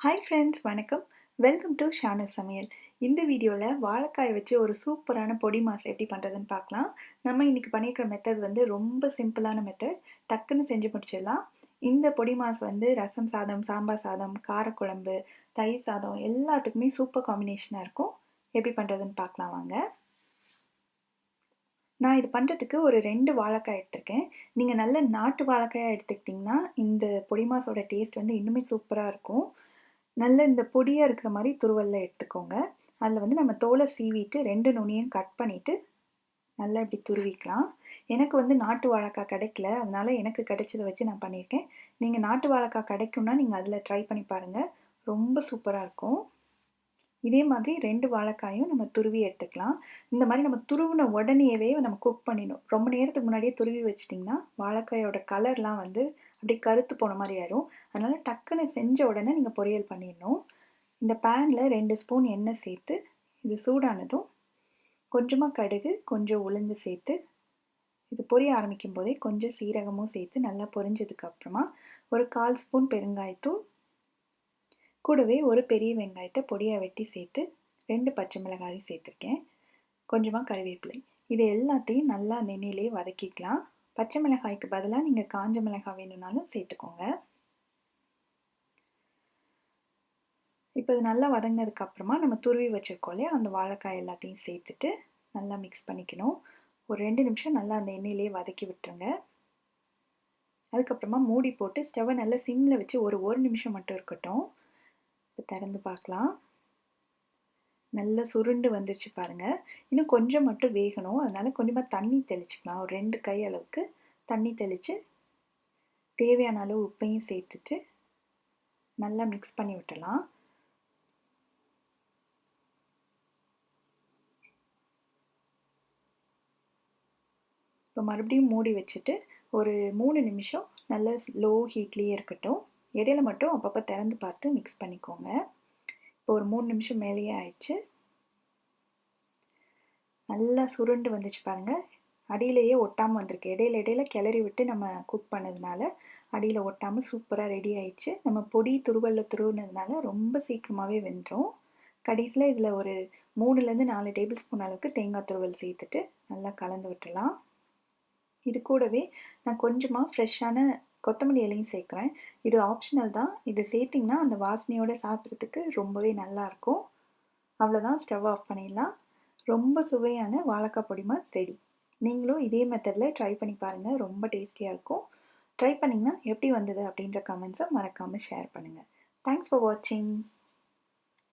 Hi friends, வணக்கம். Welcome to Shanu சமையல். இந்த வீடியோவில் வாழைக்காய் வச்சு ஒரு சூப்பரான பொடி மாஸ் எப்படி பண்ணுறதுன்னு பார்க்கலாம். நம்ம இன்றைக்கி பண்ணியிருக்கிற மெத்தட் வந்து ரொம்ப சிம்பிளான மெத்தட். டக்குன்னு செஞ்சு முடிச்சிடலாம். இந்த பொடி மாஸ் வந்து ரசம் சாதம், சாம்பார் சாதம், காரக்குழம்பு, தயிர் சாதம் எல்லாத்துக்குமே சூப்பர் காம்பினேஷனாக இருக்கும். எப்படி பண்ணுறதுன்னு பார்க்கலாம் வாங்க. நான் இது பண்ணுறதுக்கு ஒரு 2 வாழைக்காய் எடுத்திருக்கேன். நீங்கள் நல்ல நாட்டு வாழைக்காயாக எடுத்துக்கிட்டிங்கன்னா இந்த பொடி மாஸோட டேஸ்ட் வந்து இன்னுமே சூப்பராக இருக்கும். நல்ல இந்த பொடியாக இருக்கிற மாதிரி துருவல்ல எடுத்துக்கோங்க. அதில் வந்து நம்ம தோலை சீவிட்டு 2 நுனியும் கட் பண்ணிவிட்டு நல்லா இப்படி துருவிக்கலாம். எனக்கு வந்து நாட்டு வாழைக்காய் கிடைக்கல, அதனால் எனக்கு கிடைச்சதை வச்சு நான் பண்ணியிருக்கேன். நீங்கள் நாட்டு வாழைக்காய் கிடைக்கும்னா நீங்கள் அதில் ட்ரை பண்ணி பாருங்கள், ரொம்ப சூப்பராக இருக்கும். இதே மாதிரி 2 வாழைக்காயும் நம்ம துருவி எடுத்துக்கலாம். இந்த மாதிரி நம்ம துருவின உடனேவே நம்ம குக் பண்ணிடணும். ரொம்ப நேரத்துக்கு முன்னாடியே துருவி வச்சிட்டிங்கன்னா வாழைக்காயோட கலர்லாம் வந்து அப்படியே கருத்து போன மாதிரி ஆயிடும். அதனால் டக்குன்னு செஞ்ச உடனே நீங்கள் பொரியல் பண்ணிடணும். இந்த பேனில் 2 ஸ்பூன் எண்ணெய் சேர்த்து இது சூடானதும் கொஞ்சமாக கடுகு, கொஞ்சம் உளுந்து சேர்த்து இது பொரிய ஆரம்பிக்கும் போதே கொஞ்சம் சீரகமும் சேர்த்து நல்லா பொரிஞ்சதுக்கப்புறமா ஒரு 1/4 ஸ்பூன் பெருங்காயத்தூள், கூடவே ஒரு பெரிய வெங்காயத்தை பொடியாக வெட்டி சேர்த்து 2 பச்சை மிளகாயும் சேர்த்துருக்கேன், கொஞ்சமாக கறிவேப்பிலை. இது எல்லாத்தையும் நல்லா அந்த எண்ணெயிலே வதக்கிக்கலாம். பச்சை மிளகாய்க்கு பதிலாக நீங்கள் காஞ்ச மிளகாய் வேணும்னாலும் சேர்த்துக்கோங்க. இப்போ இது நல்லா வதங்கினதுக்கப்புறமா நம்ம துருவி வச்சுருக்கோம் இல்லையா, அந்த வாழைக்காய் எல்லாத்தையும் சேர்த்துட்டு நல்லா மிக்ஸ் பண்ணிக்கணும். ஒரு 2 நிமிஷம் நல்லா அந்த எண்ணெயிலே வதக்கி விட்டுருங்க. அதுக்கப்புறமா மூடி போட்டு ஸ்டவ்வை நல்லா சிம்மில் வச்சு ஒரு நிமிஷம் மட்டும் இருக்கட்டும். இப்போ திறந்து பார்க்கலாம். நல்லா சுருண்டு வந்துருச்சு பாருங்கள். இன்னும் கொஞ்சம் மட்டும் வேகணும், அதனால் கொஞ்சமாக தண்ணி தெளிச்சுக்கலாம். ஒரு 2 கை அளவுக்கு தண்ணி தெளித்து தேவையான அளவு உப்பையும் சேர்த்துட்டு நல்லா மிக்ஸ் பண்ணி விட்டுடலாம். இப்போ மறுபடியும் மூடி வச்சுட்டு ஒரு 3 நிமிஷம் நல்ல லோ ஹீட்லேயே இருக்கட்டும். இடையில மட்டும் அப்பப்போ திறந்து பார்த்து மிக்ஸ் பண்ணிக்கோங்க. இப்போ ஒரு 3 நிமிஷம் மேலேயே ஆயிடுச்சு. நல்லா சுருண்டு வந்துச்சு பாருங்கள். அடியிலேயே ஒட்டாமல் வந்திருக்கு. இடையில கிளறி விட்டு நம்ம குக் பண்ணதுனால அடியில் ஒட்டாமல் சூப்பராக ரெடி ஆயிடுச்சு. நம்ம பொடி துருவலில் துருவினதுனால ரொம்ப சீக்கிரமாகவே வெந்துடும். கடைசியில் இதில் ஒரு 3லேருந்து 4 டேபிள் ஸ்பூன் அளவுக்கு தேங்காய் துருவல் சேர்த்துட்டு நல்லா கலந்து விட்டுடலாம். இது கூடவே நான் கொஞ்சமாக ஃப்ரெஷ்ஷான கொத்தமல்லி இலையும் சேர்க்குறேன். இது ஆப்ஷனல் தான். இது சேர்த்திங்கன்னா அந்த வாசனையோடு சாப்பிட்றதுக்கு ரொம்பவே நல்லாயிருக்கும். அவ்வளோதான், ஸ்டவ் ஆஃப் பண்ணிடலாம். ரொம்ப சுவையான வாழைக்காய் பொடி மாஸ் ரெடி. நீங்களும் இதே மெத்தடில் ட்ரை பண்ணி பாருங்கள், ரொம்ப டேஸ்டியாக இருக்கும். ட்ரை பண்ணிங்கன்னா எப்படி வந்தது அப்படின்ற கமெண்ட்ஸை மறக்காமல் ஷேர் பண்ணுங்கள். தேங்க்ஸ் ஃபார் வாட்சிங்.